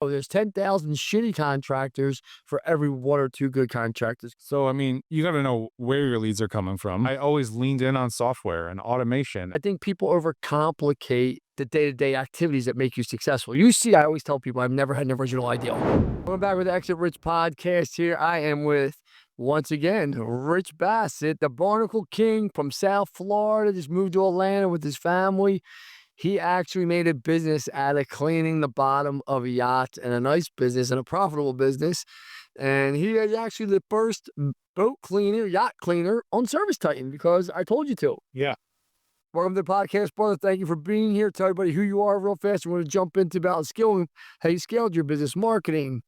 Oh, there's 10,000 shitty contractors for every one or two good contractors. So, I mean, you got to know where your leads are coming from. I always leaned in on software and automation. I think people overcomplicate the day-to-day activities that make you successful. You see, I always tell people I've never had an original idea. We're back with the Exit Rich podcast here. I am with, once again, Rich Bassett, the Barnacle King from South Florida, just moved to Atlanta with his family. He actually made a business out of cleaning the bottom of a yacht, and a nice business and a profitable business. And he is actually the first boat cleaner, yacht cleaner on Service Titan because I told you to. Yeah. Welcome to the podcast, brother. Thank you for being here. Tell everybody who you are real fast. We're going to jump into about scaling, how you scaled your business, marketing,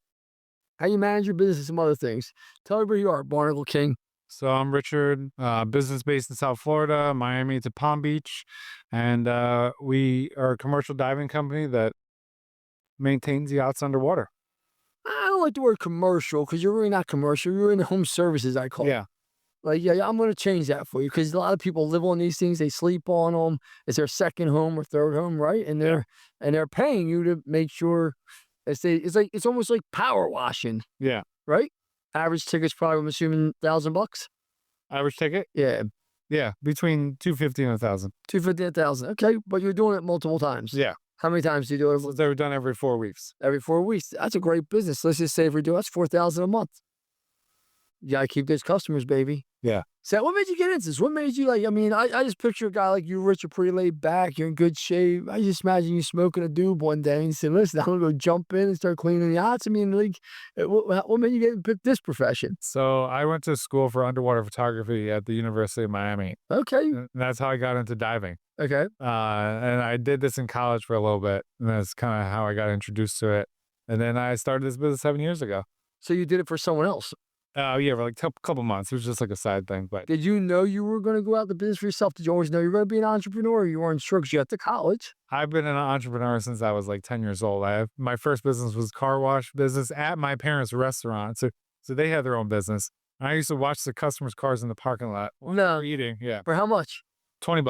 how you manage your business, and some other things. Tell everybody who you are, Barnacle King. So I'm Richard, business based in South Florida, Miami to Palm Beach. And we are a commercial diving company that maintains yachts underwater. I don't like the word commercial because you're really not commercial. You're in home services, I call it. Yeah. Like, yeah, I'm going to change that for you because a lot of people live on these things. They sleep on them. It's their second home or third home, right? And they're paying you to make sure it's almost like power washing, Yeah. right? Average ticket's probably, I'm assuming, $1,000. Average ticket? Yeah, Yeah. Between 250 and 1,000. 250 and 1,000. Okay, but you're doing it multiple times. Yeah. How many times do you do it? So they were done every 4 weeks. Every 4 weeks. That's a great business. Let's just say if we do, that's 4,000 a month. You gotta keep those customers, baby. Yeah. So what made you get into this? What made you like, I mean, I just picture a guy like you, Rich, you're pretty laid back, you're in good shape. I just imagine you smoking a doob one day and you said, listen, I'm gonna go jump in and start cleaning yachts. I mean, like, what made you pick this profession? So I went to school for underwater photography at the University of Miami. Okay. And that's how I got into diving. Okay. And I did this in college for a little bit. And that's kind of how I got introduced to it. And then I started this business 7 years ago. So you did it for someone else. Yeah, for like a couple months. It was just like a side thing. But Did you know you were going to go out the business for yourself? Did you always know you were going to be an entrepreneur? Or you weren't sure because you got to college. I've been an entrepreneur since I was like 10 years old. My first business was car wash business at my parents' restaurant. So they had their own business. I used to watch the customers' cars in the parking lot while they were eating. Yeah. For how much? $20.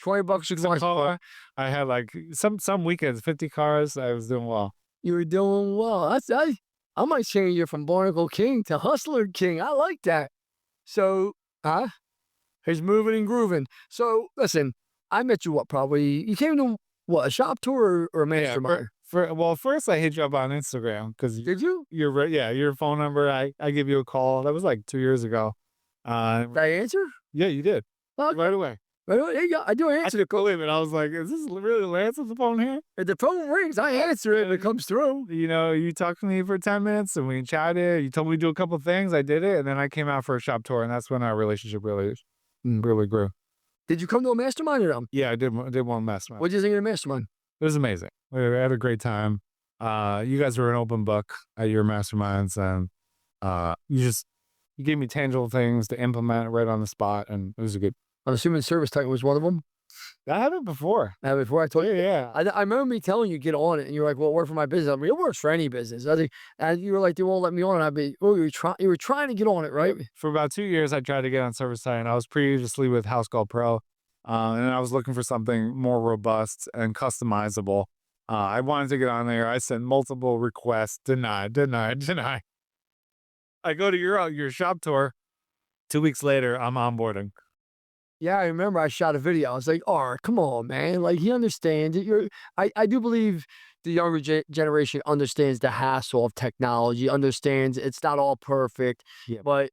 $20 a car. I had like some weekends, 50 cars. I was doing well. You were doing well. I might change you from Barnacle King to Hustler King. I like that. So, he's moving and grooving. So, listen, I met you you came to a shop tour or a mastermind? Well, first I hit you up on Instagram because Did you? your phone number. I give you a call. That was like 2 years ago. Did I answer? Yeah, you did. Okay. Right away. There you go. I do answer the call. And I was like, is this really Lance on the phone here? If the phone rings, I answer it and it comes through. You know, you talked to me for 10 minutes and we chatted. You told me to do a couple of things. I did it. And then I came out for a shop tour. And that's when our relationship really grew. Did you come to a mastermind or no? Yeah, I did one mastermind. What did you think of the mastermind? It was amazing. We had a great time. You guys were an open book at your masterminds. And you gave me tangible things to implement right on the spot. And it was a good. I'm assuming Service Titan was one of them. I had it before. Before I told you, Yeah. I remember me telling you get on it, and you're like, "Well, it worked for my business." I mean, it works for any business. I think, and you were like, "They won't let me on." And I'd be, "Oh, you were trying to get on it, right?" For about 2 years, I tried to get on Service Titan. I was previously with House Call Pro, and I was looking for something more robust and customizable. I wanted to get on there. I sent multiple requests, denied. I go to your shop tour. 2 weeks later, I'm onboarding. Yeah, I remember I shot a video. I was like, "Oh, come on, man! Like he understands it." I do believe the younger generation understands the hassle of technology. Understands it's not all perfect, but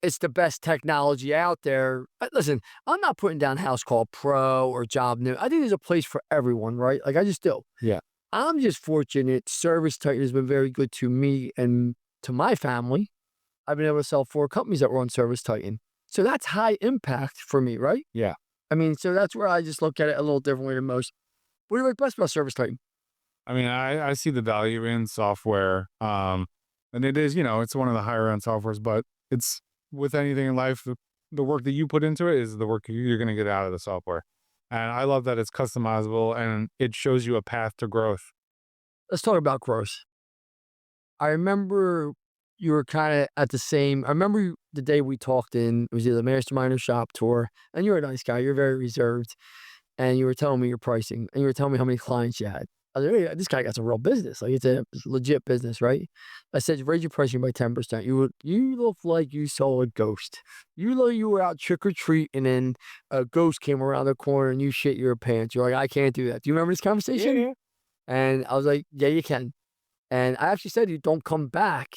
it's the best technology out there. Listen, I'm not putting down House Call Pro or Job New. I think there's a place for everyone, right? Like I just do. Yeah. I'm just fortunate. Service Titan has been very good to me and to my family. I've been able to sell 4 companies that were on Service Titan. So that's high impact for me, right? Yeah. I mean, so that's where I just look at it a little differently than most. What do you like best about Service Titan? I mean, I see the value in software. And it is, it's one of the higher end softwares, but it's with anything in life, the work that you put into it is the work you're going to get out of the software. And I love that it's customizable and it shows you a path to growth. Let's talk about growth. I remember you were kind of at the same, I remember the day we talked it was either mastermind or shop tour, and you're a nice guy, you're very reserved, and you were telling me your pricing, and you were telling me how many clients you had. I was like, "Hey, this guy got some real business. Like it's a legit business, right?" I said, "Raise your pricing by 10%. You look like you saw a ghost. You look you were out trick or treating and a ghost came around the corner and you shit your pants. You're like, I can't do that." Do you remember this Yeah, conversation? yeah. And I was like, "Yeah, you can." And I actually said, "You don't come back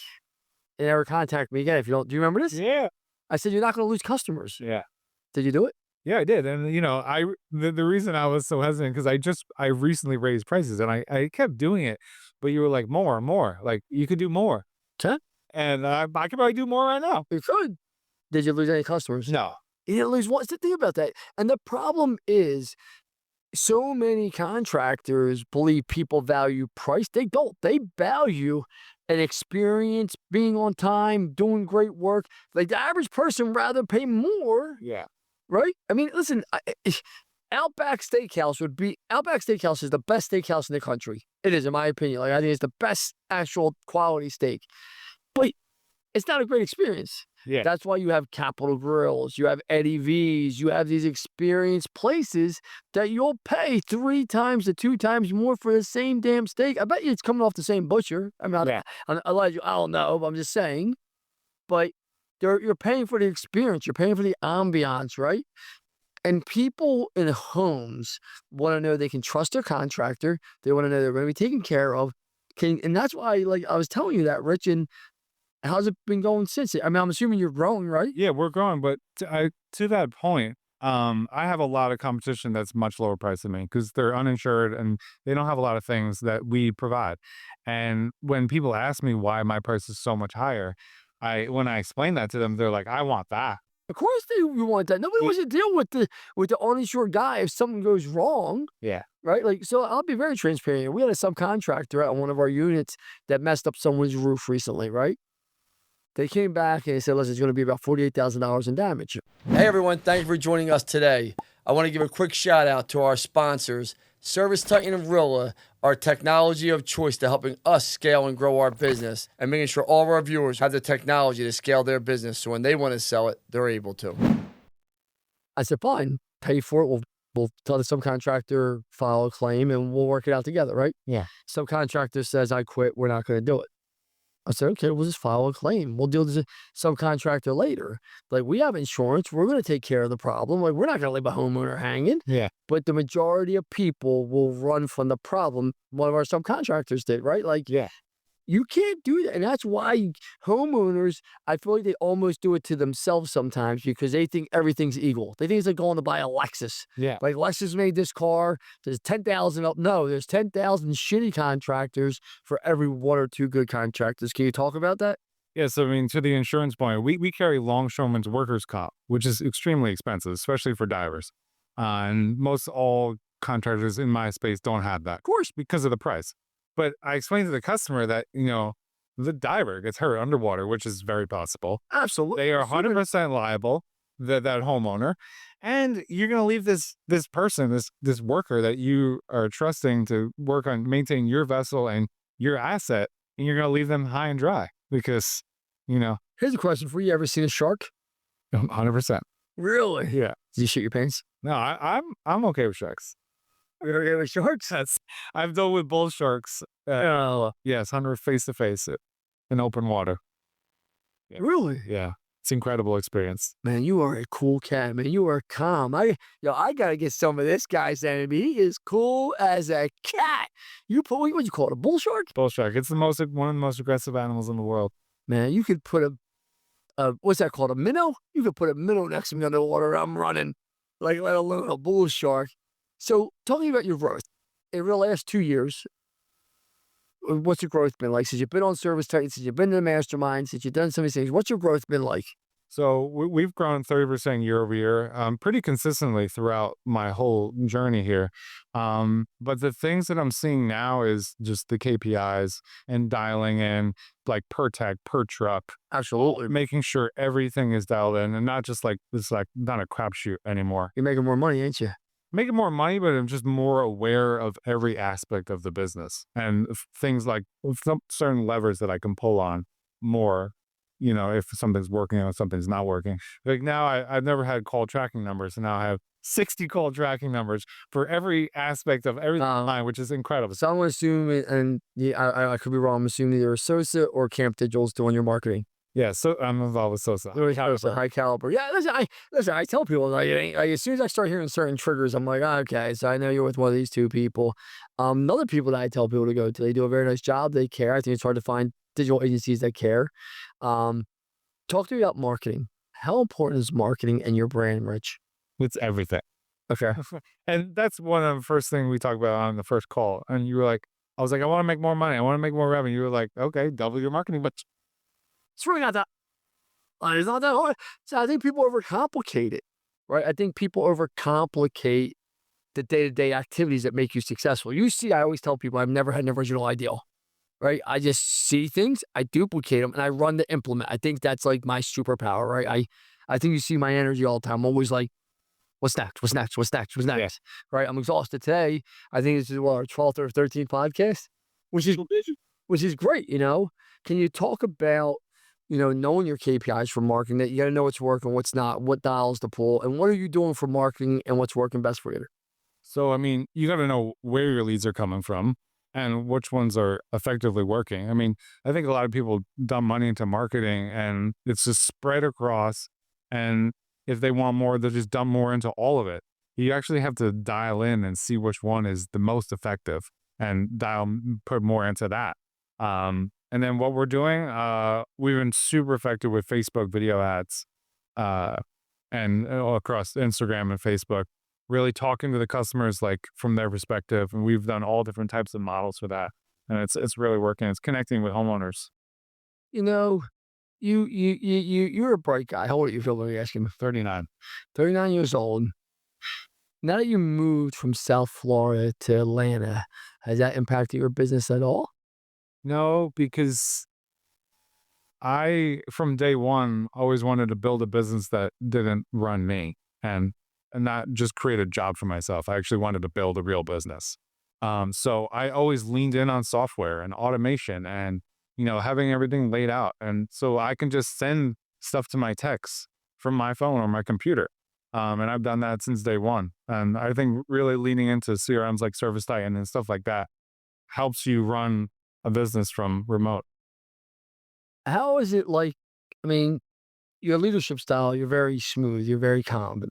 and ever contact me again if you don't." Do you remember this? Yeah. I said, "You're not going to lose customers." Yeah. Did you do it? Yeah, I did. And the reason I was so hesitant because I recently raised prices and I kept doing it, but you were like more and more. Like you could do more. Huh? And I could probably do more right now. You could. Did you lose any customers? No. You didn't lose one. What's the thing about that? And the problem is so many contractors believe people value price. They don't. They value an experience, being on time, doing great work. Like the average person rather pay more, Yeah. right? I mean, listen, Outback Steakhouse is the best steakhouse in the country. It is, in my opinion. Like I think it's the best actual quality steak. But it's not a great experience. Yeah. That's why you have Capital Grills, you have Eddie V's, you have these experienced places that you'll pay 3 times to 2 times more for the same damn steak. I bet you it's coming off the same butcher. I mean, Yeah. I don't know, but I'm just saying. But you're paying for the experience, you're paying for the ambiance, right? And people in homes want to know they can trust their contractor. They want to know they're going to be taken care of. And that's why, like I was telling you that, Rich. And how's it been going since? I mean, I'm assuming you're growing, right? Yeah, we're growing, but to that point, I have a lot of competition that's much lower price than me because they're uninsured and they don't have a lot of things that we provide. And when people ask me why my price is so much higher, when I explain that to them, they're like, "I want that." Of course we want that. Nobody Ye- wants to deal with the uninsured guy if something goes wrong, Yeah. right? Like, so I'll be very transparent. We had a subcontractor at one of our units that messed up someone's roof recently, right? They came back and they said, listen, it's going to be about $48,000 in damage. Hey, everyone. Thank you for joining us today. I want to give a quick shout out to our sponsors, Service Titan and Rilla, our technology of choice to helping us scale and grow our business and making sure all of our viewers have the technology to scale their business so when they want to sell it, they're able to. I said, fine, pay for it. We'll tell the subcontractor, file a claim, and we'll work it out together, right? Yeah. Subcontractor says, I quit. We're not going to do it. I said, okay, we'll just file a claim. We'll deal with the subcontractor later. Like, we have insurance. We're going to take care of the problem. Like, we're not going to leave a homeowner hanging. Yeah. But the majority of people will run from the problem. One of our subcontractors did, right? Like, Yeah. you can't do that. And that's why homeowners, I feel like they almost do it to themselves sometimes because they think everything's equal. They think it's like going to buy a Lexus. Yeah. Like Lexus made this car. There's 10,000 up. No, there's 10,000 shitty contractors for every 1 or 2 good contractors. Can you talk about that? Yeah, so I mean, to the insurance point, we carry longshoreman's workers' comp, which is extremely expensive, especially for divers. And most all contractors in my space don't have that, Of course. because of the price. But I explained to the customer that, the diver gets hurt underwater, which is very possible. Absolutely. They are 100% liable, that homeowner, and you're going to leave this person, this worker that you are trusting to work on maintain your vessel and your asset, and you're going to leave them high and dry because, Here's a question for you. Ever seen a shark? 100%. Really? Yeah. Did you shit your pants? No, I'm okay with sharks. You're okay with sharks? I've dealt with bull sharks. Oh, Yes, 100 face to face in open water. Yeah. really? Yeah, it's incredible experience. Man, you are a cool cat, man. You are calm. I gotta get some of this guy's energy. He is cool as a cat. What you call it, a bull shark? Bull shark. It's one of the most aggressive animals in the world. Man, you could put what's that called? A minnow? You could put a minnow next to me underwater. I'm running, like let alone a bull shark. So, talking about your growth in the last 2 years, what's your growth been like since you've been on Service Titan, since you've been in the mastermind, since you've done some of these things? What's your growth been like? So we've grown 30% year over year, pretty consistently throughout my whole journey here. But the things that I'm seeing now is just the KPIs and dialing in like per tag, per truck, Absolutely. making sure everything is dialed in and not just like this, like not a crapshoot anymore. You're making more money, ain't you? Making more money, but I'm just more aware of every aspect of the business and things like some certain levers that I can pull on more. If something's working or something's not working. Like now I've never had call tracking numbers, and now I have 60 call tracking numbers for every aspect of every Um, line, which is incredible. So I'm gonna assume, and yeah, I could be wrong. I'm assuming either associate or Camp Digital's doing your marketing. Yeah, so I'm involved with Sosa. Really high caliber. Yeah, listen. I tell people like, it ain't, like as soon as I start hearing certain triggers, I'm like, "Ah, okay, so I know you're with one of these two people. Other people that I tell people to go to, they do a very nice job. They care. I think it's hard to find digital agencies that care. Um, Talk to me about marketing. How important is marketing and your brand, Rich? It's everything. Okay. And that's one of the first thing we talked about on the first call. And you were like, I was like, I want to make more money. I want to make more revenue. You were like, okay, double your marketing, but It's really not that. It's not that hard. So I think people overcomplicate it, right? I think people overcomplicate the day-to-day activities that make you successful. You see, I always tell people I've never had an original idea, right? I just see things, I duplicate them, and I run to implement. I think that's like my superpower, right? I think you see my energy all the time. I'm always like, what's next? What's next? What's next? What's yeah. next? Right? I'm exhausted today. I think this is what, our 12th or 13th podcast, which is great, you know? Can you talk about, knowing your KPIs for marketing, that you got to know what's working, what's not, what dials to pull, and what are you doing for marketing and what's working best for you? So, I mean, you got to know where your leads are coming from and which ones are effectively working. I mean, I think a lot of people dump money into marketing and it's just spread across. And if they want more, they'll just dump more into all of it. You actually have to dial in and see which one is the most effective and put more into that. And then what we're doing, we've been super effective with Facebook video ads uh, and across Instagram and Facebook, really talking to the customers like from their perspective. And we've done all different types of models for that. And it's really working. It's connecting with homeowners. You know, you're a bright guy. How old are you, Phil? Let me ask you. 39. 39 years old. Now that you moved from South Florida to Atlanta, has that impacted your business at all? No, because from day one, always wanted to build a business that didn't run me and not just create a job for myself. I actually wanted to build a real business. So I always leaned in on software and automation and, having everything laid out. And so I can just send stuff to my techs from my phone or my computer. And I've done that since day one. And I think really leaning into CRMs like ServiceTitan and stuff like that helps you run a business from remote. How is it like? I mean, your leadership style, you're very smooth, you're very calm. But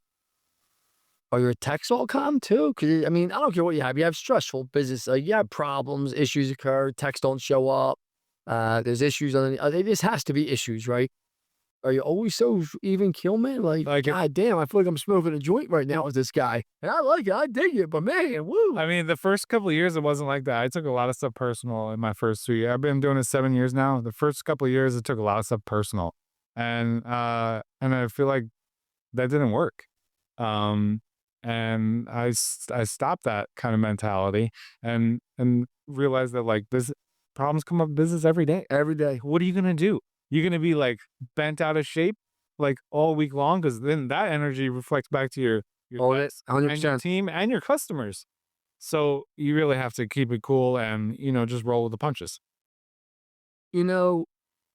are your techs all calm too? Because I mean, I don't care what you have. You have stressful business. You have problems, issues occur, techs don't show up. There's issues on this has to be issues, right? Are you always so even keel, man? Like, Like, God damn, I feel like I'm smoking a joint right now with this guy. And I like it, I dig it, but man, woo. I mean, the first couple of years, it wasn't like that. I took a lot of stuff personal in my first 2 years. I've been doing it 7 years now. The first couple of years, it took a lot of stuff personal, and I feel like that didn't work. Um, and I stopped that kind of mentality and realized that like this problems come up in business every day. Every day. What are you gonna do? You're gonna be like bent out of shape like all week long because then that energy reflects back to your Own it, techs and your 100%. team and your customers. So you really have to keep it cool and just roll with the punches. You know,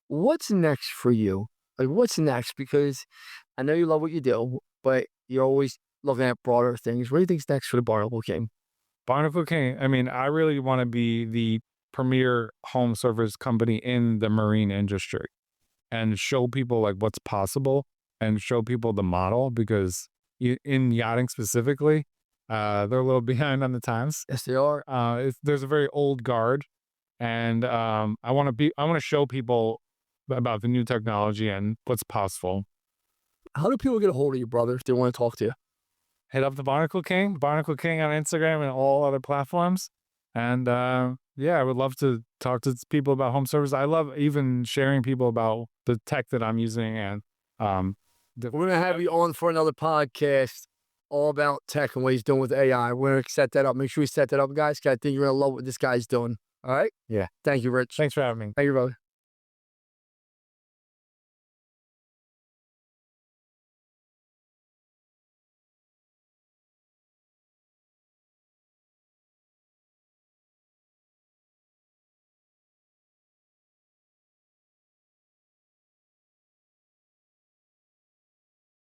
what's next for you? Like, what's next? Because I know you love what you do, but you're always looking at broader things. What do you think's next for the Barnacle King? Barnacle King. I mean, I really want to be the premier home service company in the marine industry and show people like what's possible and show people the model because in yachting specifically, they're a little behind on the times. Yes, they are. There's a very old guard, and I want to show people about the new technology and what's possible. How do people get a hold of you, brother, if they want to talk to you? Hit up the Barnacle King on Instagram and all other platforms. And yeah, I would love to talk to people about home service. I love even sharing people about the tech that I'm using. And We're going to have you on for another podcast all about tech and what he's doing with AI. We're going to set that up. Make sure we set that up, guys. I think you're going to love what this guy's doing. All right? Yeah. Thank you, Rich. Thanks for having me. Thank you, brother.